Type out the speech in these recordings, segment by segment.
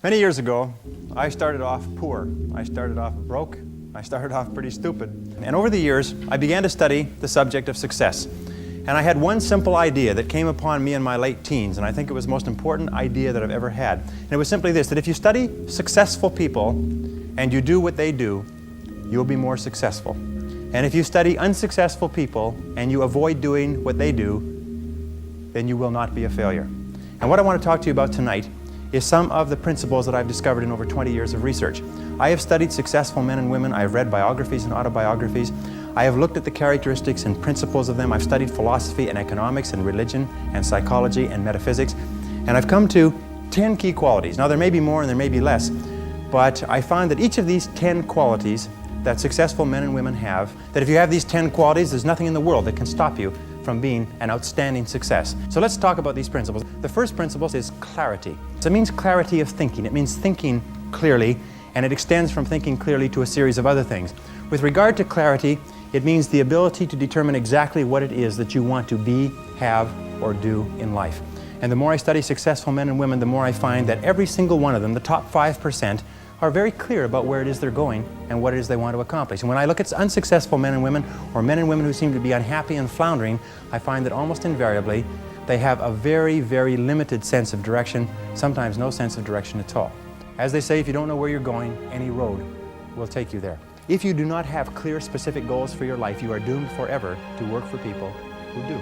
Many years ago, I started off poor. I started off broke. I started off pretty stupid. And over the years, I began to study the subject of success. And I had one simple idea that came upon me in my late teens, and I think it was the most important idea that I've ever had. And it was simply this, that if you study successful people and you do what they do, you'll be more successful. And if you study unsuccessful people and you avoid doing what they do, then you will not be a failure. And what I want to talk to you about tonight is some of the principles that I've discovered in over 20 years of research. I have studied successful men and women. I have read biographies and autobiographies. I have looked at the characteristics and principles of them. I've studied philosophy and economics and religion and psychology and metaphysics. And I've come to 10 key qualities. Now there may be more and there may be less, but I find that each of these 10 qualities that successful men and women have, that if you have these 10 qualities, there's nothing in the world that can stop you from being an outstanding success. So let's talk about these principles. The first principle is clarity. So it means clarity of thinking. It means thinking clearly, and it extends from thinking clearly to a series of other things. With regard to clarity, it means the ability to determine exactly what it is that you want to be, have, or do in life. And the more I study successful men and women, the more I find that every single one of them, the top 5%, are very clear about where it is they're going and what it is they want to accomplish. And when I look at unsuccessful men and women, or men and women who seem to be unhappy and floundering, I find that almost invariably they have a very, very limited sense of direction, sometimes no sense of direction at all. As they say, if you don't know where you're going, any road will take you there. If you do not have clear, specific goals for your life, you are doomed forever to work for people who do.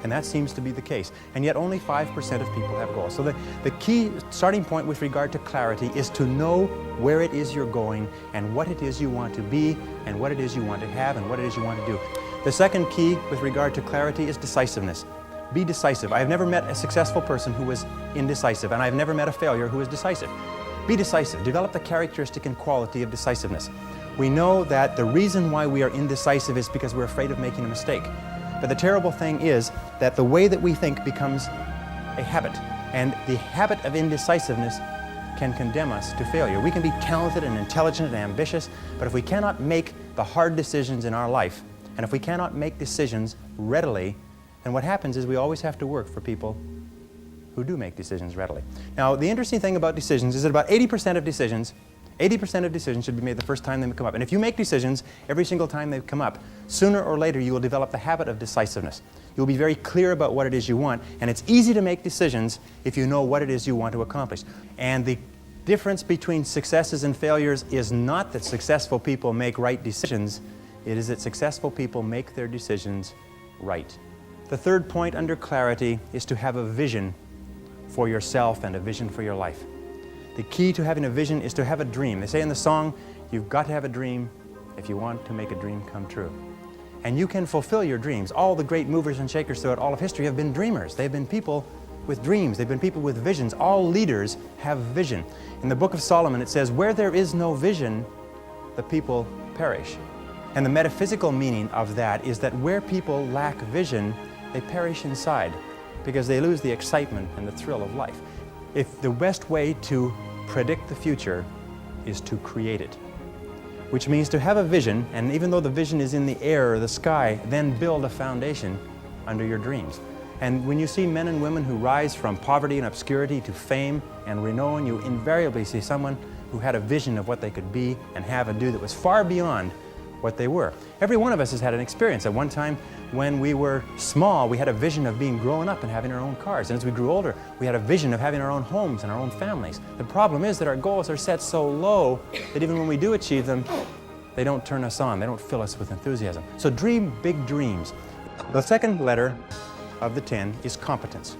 And that seems to be the case. And yet only 5% of people have goals. So the key starting point with regard to clarity is to know where it is you're going and what it is you want to be and what it is you want to have and what it is you want to do. The second key with regard to clarity is decisiveness. Be decisive. I have never met a successful person who was indecisive, and I have never met a failure who was decisive. Be decisive. Develop the characteristic and quality of decisiveness. We know that the reason why we are indecisive is because we're afraid of making a mistake. But the terrible thing is that the way that we think becomes a habit, and the habit of indecisiveness can condemn us to failure. We can be talented and intelligent and ambitious, but if we cannot make the hard decisions in our life, and if we cannot make decisions readily, then what happens is we always have to work for people who do make decisions readily. Now, the interesting thing about decisions is that about 80% of decisions should be made the first time they come up. And if you make decisions every single time they come up, sooner or later you will develop the habit of decisiveness. You'll be very clear about what it is you want, and it's easy to make decisions if you know what it is you want to accomplish. And the difference between successes and failures is not that successful people make right decisions, it is that successful people make their decisions right. The third point under clarity is to have a vision for yourself and a vision for your life. The key to having a vision is to have a dream. They say in the song, you've got to have a dream if you want to make a dream come true. And you can fulfill your dreams. All the great movers and shakers throughout all of history have been dreamers. They've been people with dreams. They've been people with visions. All leaders have vision. In the book of Solomon it says, where there is no vision, the people perish. And the metaphysical meaning of that is that where people lack vision, they perish inside because they lose the excitement and the thrill of life. If the best way to predict the future is to create it, which means to have a vision, and even though the vision is in the air or the sky, then build a foundation under your dreams. And when you see men and women who rise from poverty and obscurity to fame and renown, you invariably see someone who had a vision of what they could be and have and do that was far beyond what they were. Every one of us has had an experience. At one time when we were small, we had a vision of being grown up and having our own cars. And as we grew older, we had a vision of having our own homes and our own families. The problem is that our goals are set so low that even when we do achieve them, they don't turn us on. They don't fill us with enthusiasm. So dream big dreams. The second letter of the 10 is competence.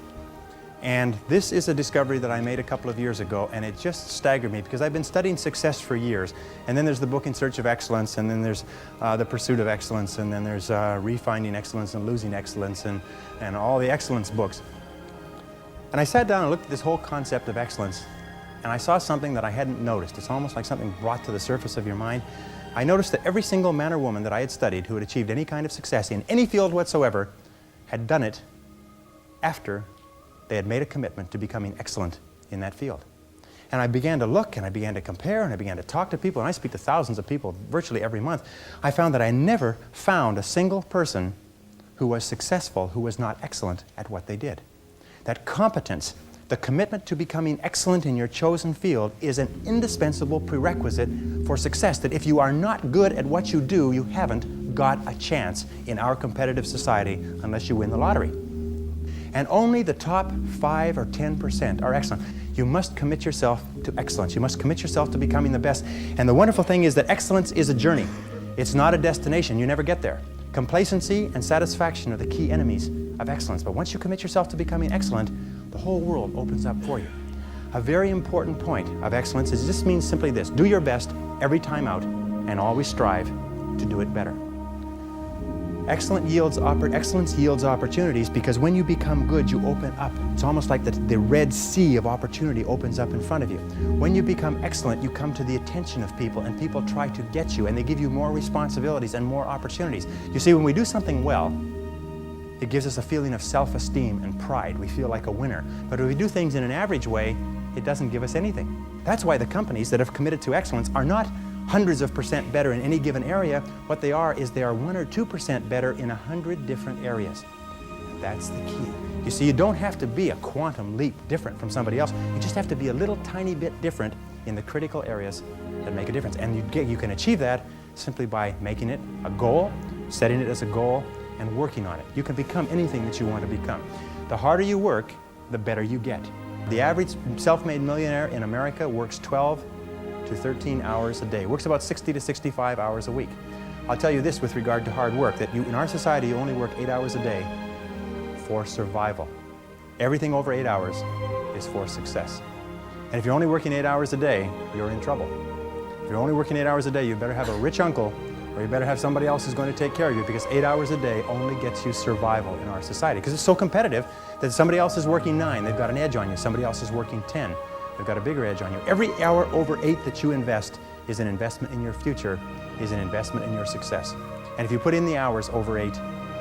And this is a discovery that I made a couple of years ago, and it just staggered me because I've been studying success for years. And then there's the book In Search of Excellence, and then there's The Pursuit of Excellence, and then there's Refinding Excellence and Losing Excellence, and all the excellence books. And I sat down and looked at this whole concept of excellence, and I saw something that I hadn't noticed. It's almost like something brought to the surface of your mind. I noticed that every single man or woman that I had studied who had achieved any kind of success in any field whatsoever had done it after they had made a commitment to becoming excellent in that field. And I began to look, and I began to compare, and I began to talk to people, and I speak to thousands of people virtually every month. I found that I never found a single person who was successful who was not excellent at what they did. That competence The commitment to becoming excellent in your chosen field is an indispensable prerequisite for success, that if you are not good at what you do, you haven't got a chance in our competitive society unless you win the lottery. And only the top 5 or 10% are excellent. You must commit yourself to excellence. You must commit yourself to becoming the best. And the wonderful thing is that excellence is a journey. It's not a destination. You never get there. Complacency and satisfaction are the key enemies of excellence. But once you commit yourself to becoming excellent, the whole world opens up for you. A very important point of excellence is this means simply this: do your best every time out and always strive to do it better. Excellence yields opportunities, because when you become good, you open up. It's almost like the Red Sea of opportunity opens up in front of you. When you become excellent, you come to the attention of people, and people try to get you, and they give you more responsibilities and more opportunities. You see, when we do something well, it gives us a feeling of self-esteem and pride. We feel like a winner. But if we do things in an average way, it doesn't give us anything. That's why the companies that have committed to excellence are not hundreds of % better in any given area. What they are is they are 1 or 2% better in 100 different areas. That's the key. You see, you don't have to be a quantum leap different from somebody else. You just have to be a little tiny bit different in the critical areas that make a difference. And you can achieve that simply by making it a goal, setting it as a goal, and working on it. You can become anything that you want to become. The harder you work, the better you get. The average self-made millionaire in America works 12 to 13 hours a day. Works about 60 to 65 hours a week. I'll tell you this with regard to hard work, that in our society you only work 8 hours a day for survival. Everything over 8 hours is for success. And if you're only working 8 hours a day, you're in trouble. If you're only working 8 hours a day, you better have a rich uncle, or you better have somebody else who's going to take care of you, because 8 hours a day only gets you survival in our society. Because it's so competitive that somebody else is working 9, they've got an edge on you. Somebody else is working 10, they've got a bigger edge on you. Every hour over 8 that you invest is an investment in your future, is an investment in your success. And if you put in the hours over 8,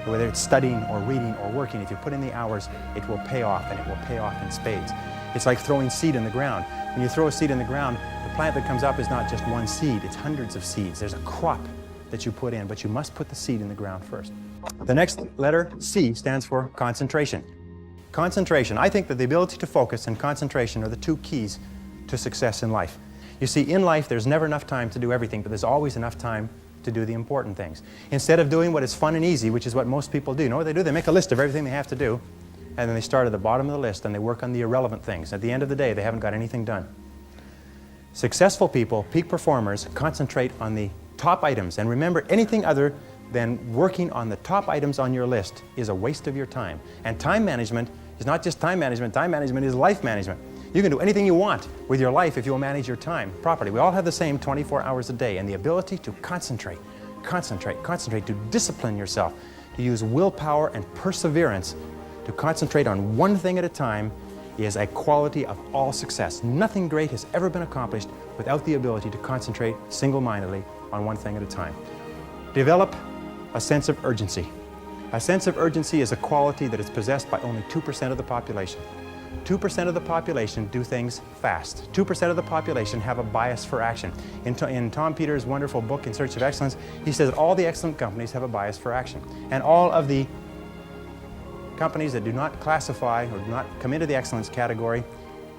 whether it's studying or reading or working, if you put in the hours, it will pay off, and it will pay off in spades. It's like throwing seed in the ground. When you throw a seed in the ground, the plant that comes up is not just one seed, it's hundreds of seeds. There's a crop that you put in, but you must put the seed in the ground first. The next letter, C, stands for concentration. Concentration. I think that the ability to focus and concentration are the two keys to success in life. You see, in life, there's never enough time to do everything, but there's always enough time to do the important things. Instead of doing what is fun and easy, which is what most people do, you know what they do? They make a list of everything they have to do, and then they start at the bottom of the list and they work on the irrelevant things. At the end of the day, they haven't got anything done. Successful people, peak performers, concentrate on the top items. And remember, anything other than working on the top items on your list is a waste of your time. And time management is not just time management is life management. You can do anything you want with your life if you'll manage your time properly. We all have the same 24 hours a day, and the ability to concentrate, to discipline yourself, to use willpower and perseverance, to concentrate on one thing at a time is a quality of all success. Nothing great has ever been accomplished without the ability to concentrate single-mindedly on one thing at a time. Develop a sense of urgency. A sense of urgency is a quality that is possessed by only 2% of the population. 2% of the population do things fast. 2% of the population have a bias for action. In Tom Peters' wonderful book, In Search of Excellence, he says that all the excellent companies have a bias for action. And all of the companies that do not classify or do not come into the excellence category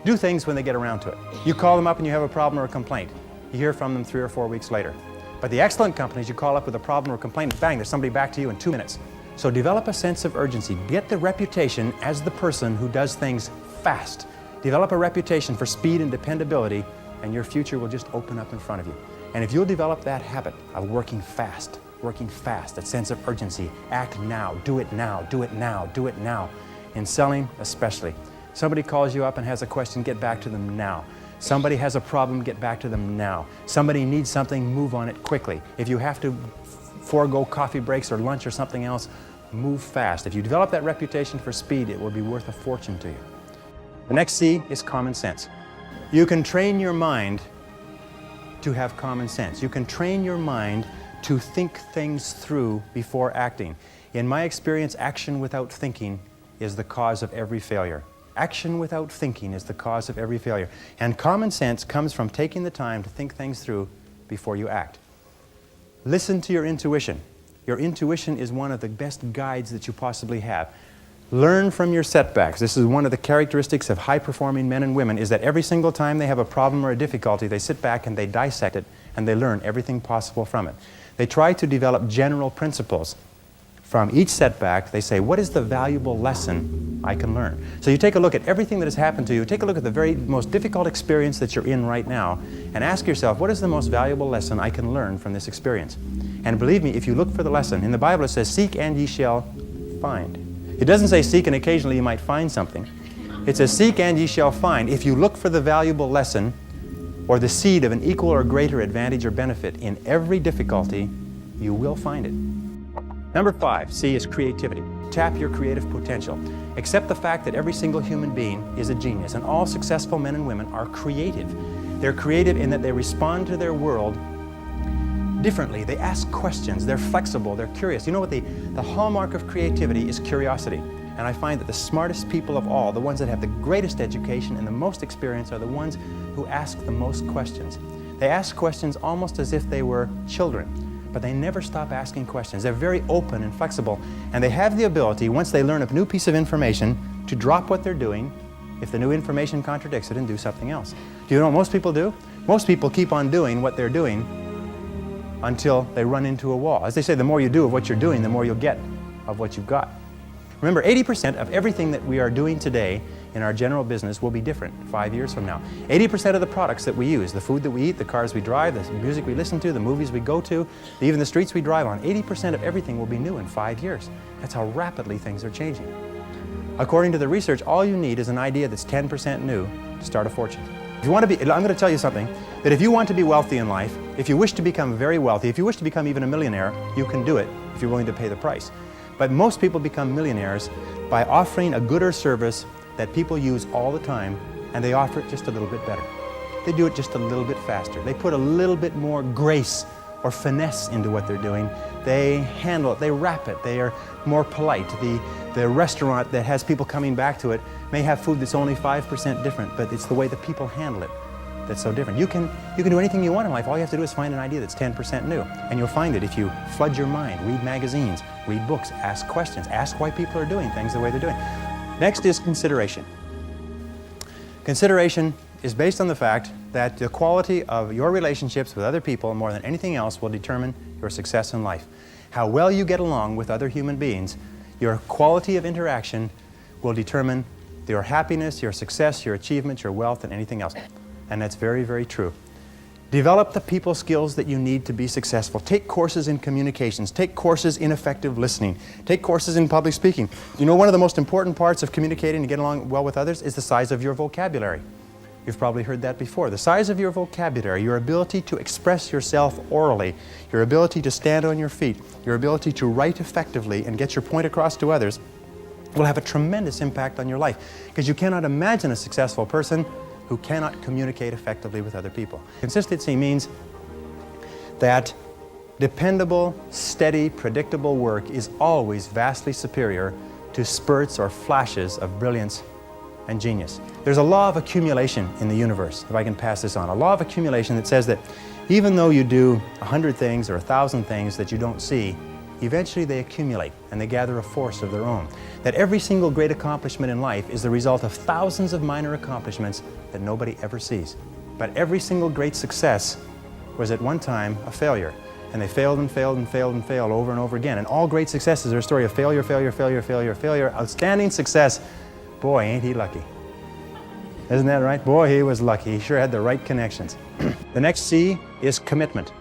do things when they get around to it. You call them up and you have a problem or a complaint. You hear from them 3 or 4 weeks later. But the excellent companies, you call up with a problem or a complaint, and bang, there's somebody back to you in 2 minutes. So develop a sense of urgency. Get the reputation as the person who does things fast. Develop a reputation for speed and dependability, and your future will just open up in front of you. And if you'll develop that habit of working fast, that sense of urgency, act now, do it now, do it now, do it now. In selling especially. Somebody calls you up and has a question, get back to them now. Somebody has a problem, get back to them now. Somebody needs something, move on it quickly. If you have to forego coffee breaks or lunch or something else, move fast. If you develop that reputation for speed, it will be worth a fortune to you. The next C is common sense. You can train your mind to have common sense. You can train your mind to think things through before acting. In my experience, action without thinking is the cause of every failure. Action without thinking is the cause of every failure. And common sense comes from taking the time to think things through before you act. Listen to your intuition. Your intuition is one of the best guides that you possibly have. Learn from your setbacks. This is one of the characteristics of high-performing men and women, is that every single time they have a problem or a difficulty, they sit back and they dissect it and they learn everything possible from it. They try to develop general principles. From each setback, they say, what is the valuable lesson I can learn? So you take a look at everything that has happened to you, take a look at the very most difficult experience that you're in right now, and ask yourself, what is the most valuable lesson I can learn from this experience? And believe me, if you look for the lesson, in the Bible it says, seek and ye shall find. It doesn't say seek and occasionally you might find something. It says seek and ye shall find. If you look for the valuable lesson or the seed of an equal or greater advantage or benefit in every difficulty, you will find it. Number 5, C, is creativity. Tap your creative potential. Accept the fact that every single human being is a genius, and all successful men and women are creative. They're creative in that they respond to their world differently. They ask questions, they're flexible, they're curious. You know what the hallmark of creativity is? Curiosity. And I find that the smartest people of all, the ones that have the greatest education and the most experience, are the ones who ask the most questions. They ask questions almost as if they were children, but they never stop asking questions. They're very open and flexible, and they have the ability, once they learn a new piece of information, to drop what they're doing if the new information contradicts it and do something else. Do you know what most people do? Most people keep on doing what they're doing until they run into a wall. As they say, the more you do of what you're doing, the more you'll get of what you've got. Remember, 80% of everything that we are doing today in our general business will be different 5 years from now. 80% of the products that we use, the food that we eat, the cars we drive, the music we listen to, the movies we go to, even the streets we drive on, 80% of everything will be new in 5 years. That's how rapidly things are changing. According to the research, all you need is an idea that's 10% new to start a fortune. If you want to be, I'm going to tell you something, that if you want to be wealthy in life, if you wish to become very wealthy, if you wish to become even a millionaire, you can do it if you're willing to pay the price. But most people become millionaires by offering a good or service that people use all the time, and they offer it just a little bit better. They do it just a little bit faster. They put a little bit more grace or finesse into what they're doing. They handle it, they wrap it, they are more polite. The restaurant that has people coming back to it may have food that's only 5% different, but it's the way the people handle it that's so different. You can do anything you want in life. All you have to do is find an idea that's 10% new, and you'll find it if you flood your mind, read magazines, read books, ask questions, ask why people are doing things the way they're doing. Next is consideration. Consideration is based on the fact that the quality of your relationships with other people, more than anything else, will determine your success in life. How well you get along with other human beings, your quality of interaction will determine your happiness, your success, your achievements, your wealth, and anything else. And that's very, very true. Develop the people skills that you need to be successful. Take courses in communications. Take courses in effective listening. Take courses in public speaking. You know, one of the most important parts of communicating and getting along well with others is the size of your vocabulary. You've probably heard that before. The size of your vocabulary, your ability to express yourself orally, your ability to stand on your feet, your ability to write effectively and get your point across to others will have a tremendous impact on your life, because you cannot imagine a successful person who cannot communicate effectively with other people. Consistency means that dependable, steady, predictable work is always vastly superior to spurts or flashes of brilliance and genius. There's a law of accumulation in the universe, if I can pass this on. A law of accumulation that says that even though you do 100 things or 1,000 things that you don't see, eventually they accumulate and they gather a force of their own. That every single great accomplishment in life is the result of thousands of minor accomplishments that nobody ever sees. But every single great success was at one time a failure. And they failed and failed and failed and failed over and over again. And all great successes are a story of failure, failure, failure, failure, failure. Outstanding success. Boy, ain't he lucky. Isn't that right? Boy, he was lucky. He sure had the right connections. The next C is commitment.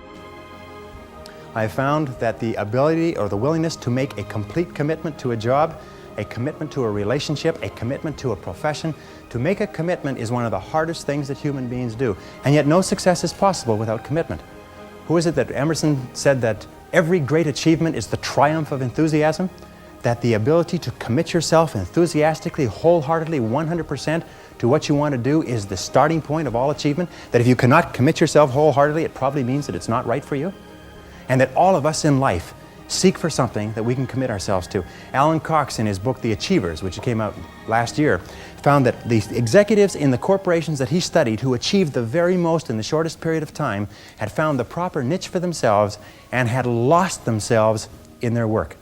I found that the ability or the willingness to make a complete commitment to a job, a commitment to a relationship, a commitment to a profession, to make a commitment is one of the hardest things that human beings do. And yet no success is possible without commitment. Who is it that Emerson said that every great achievement is the triumph of enthusiasm? That the ability to commit yourself enthusiastically, wholeheartedly, 100% to what you want to do is the starting point of all achievement? That if you cannot commit yourself wholeheartedly, it probably means that it's not right for you? And that all of us in life seek for something that we can commit ourselves to. Alan Cox, in his book, The Achievers, which came out last year, found that the executives in the corporations that he studied who achieved the very most in the shortest period of time had found the proper niche for themselves and had lost themselves in their work.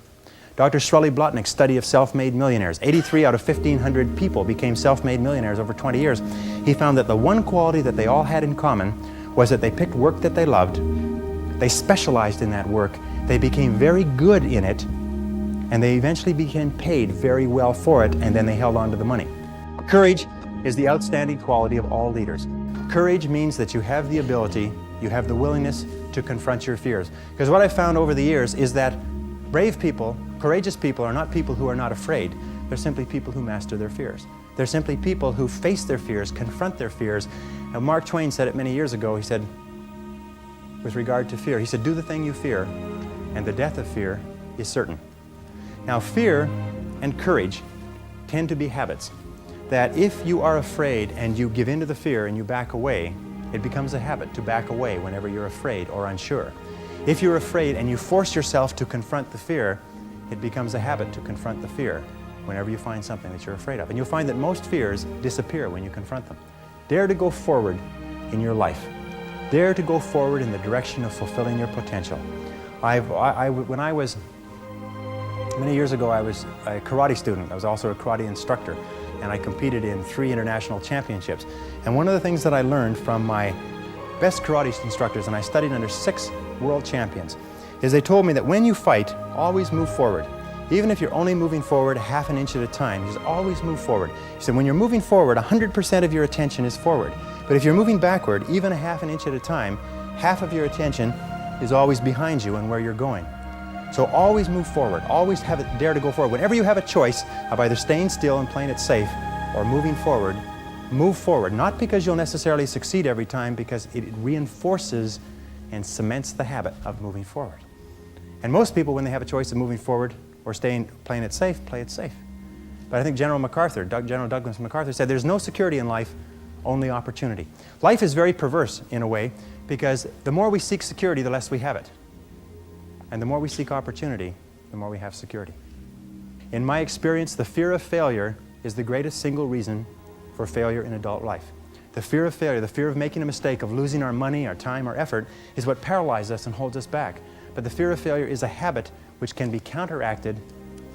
Dr. Shirley Blotnick's study of self-made millionaires. 83 out of 1,500 people became self-made millionaires over 20 years. He found that the one quality that they all had in common was that they picked work that they loved, they specialized in that work, they became very good in it, and they eventually became paid very well for it, and then they held on to the money. Courage is the outstanding quality of all leaders. Courage means that you have the ability, you have the willingness to confront your fears. Because what I've found over the years is that brave people, courageous people are not people who are not afraid. They're simply people who master their fears. They're simply people who face their fears, confront their fears. And Mark Twain said it many years ago. He said, with regard to fear, he said, do the thing you fear, and the death of fear is certain. Now, fear and courage tend to be habits. That if you are afraid and you give in to the fear and you back away, it becomes a habit to back away whenever you're afraid or unsure. If you're afraid and you force yourself to confront the fear, it becomes a habit to confront the fear whenever you find something that you're afraid of. And you'll find that most fears disappear when you confront them. Dare to go forward in your life. Dare to go forward in the direction of fulfilling your potential. When I was, many years ago, I was a karate student. I was also a karate instructor, and I competed in 3 international championships. And one of the things that I learned from my best karate instructors, and I studied under 6 world champions, is they told me that when you fight, always move forward. Even if you're only moving forward half an inch at a time, just always move forward. He said when you're moving forward, 100% of your attention is forward. But if you're moving backward, even a half an inch at a time, half of your attention is always behind you and where you're going. So always move forward. Always dare to go forward. Whenever you have a choice of either staying still and playing it safe or moving forward, move forward. Not because you'll necessarily succeed every time, because it reinforces and cements the habit of moving forward. And most people, when they have a choice of moving forward or playing it safe, play it safe. But I think General Douglas MacArthur said there's no security in life, only opportunity. Life is very perverse in a way, because the more we seek security, the less we have it. And the more we seek opportunity, the more we have security. In my experience, the fear of failure is the greatest single reason for failure in adult life. The fear of failure, the fear of making a mistake, of losing our money, our time, our effort, is what paralyzes us and holds us back. But the fear of failure is a habit which can be counteracted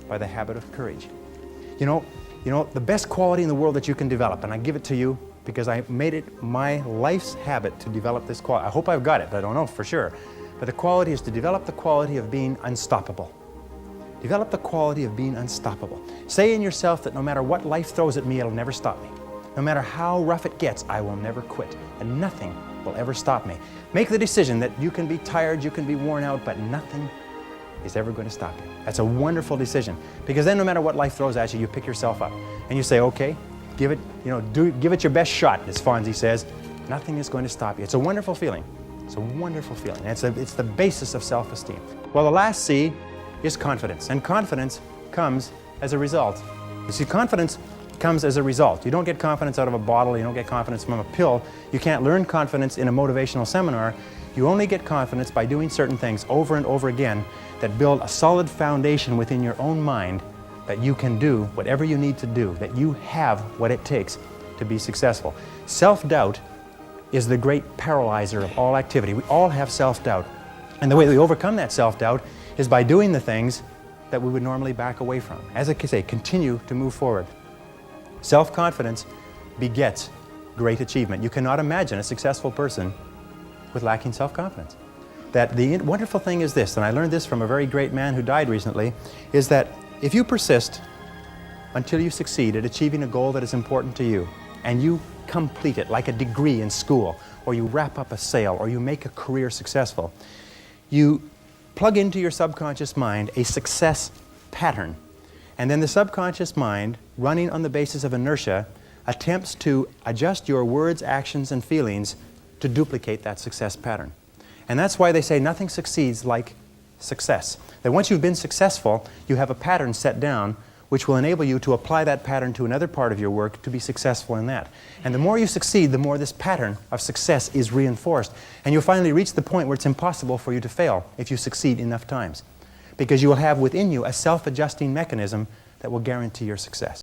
by the habit of courage. You know, the best quality in the world that you can develop, and I give it to you because I made it my life's habit to develop this quality. I hope I've got it, but I don't know for sure. But the quality is to develop the quality of being unstoppable. Develop the quality of being unstoppable. Say in yourself that no matter what life throws at me, it'll never stop me. No matter how rough it gets, I will never quit, and nothing will ever stop me. Make the decision that you can be tired, you can be worn out, but nothing is ever going to stop you. That's a wonderful decision, because then no matter what life throws at you, you pick yourself up and you say, okay, give it your best shot, as Fonzie says. Nothing is going to stop you. It's a wonderful feeling. It's a wonderful feeling. It's the basis of self-esteem. Well, the last C is confidence, and confidence comes as a result. You see, confidence comes as a result. You don't get confidence out of a bottle, you don't get confidence from a pill. You can't learn confidence in a motivational seminar. You only get confidence by doing certain things over and over again that build a solid foundation within your own mind that you can do whatever you need to do, that you have what it takes to be successful. Self-doubt is the great paralyzer of all activity. We all have self-doubt. And the way we overcome that self-doubt is by doing the things that we would normally back away from. As I say, continue to move forward. Self-confidence begets great achievement. You cannot imagine a successful person with lacking self-confidence. That the wonderful thing is this, and I learned this from a very great man who died recently, is that if you persist until you succeed at achieving a goal that is important to you, and you complete it like a degree in school, or you wrap up a sale, or you make a career successful, you plug into your subconscious mind a success pattern. And then the subconscious mind, running on the basis of inertia, attempts to adjust your words, actions, and feelings to duplicate that success pattern. And that's why they say nothing succeeds like success. That once you've been successful, you have a pattern set down which will enable you to apply that pattern to another part of your work to be successful in that. And the more you succeed, the more this pattern of success is reinforced. And you'll finally reach the point where it's impossible for you to fail if you succeed enough times. Because you will have within you a self-adjusting mechanism that will guarantee your success.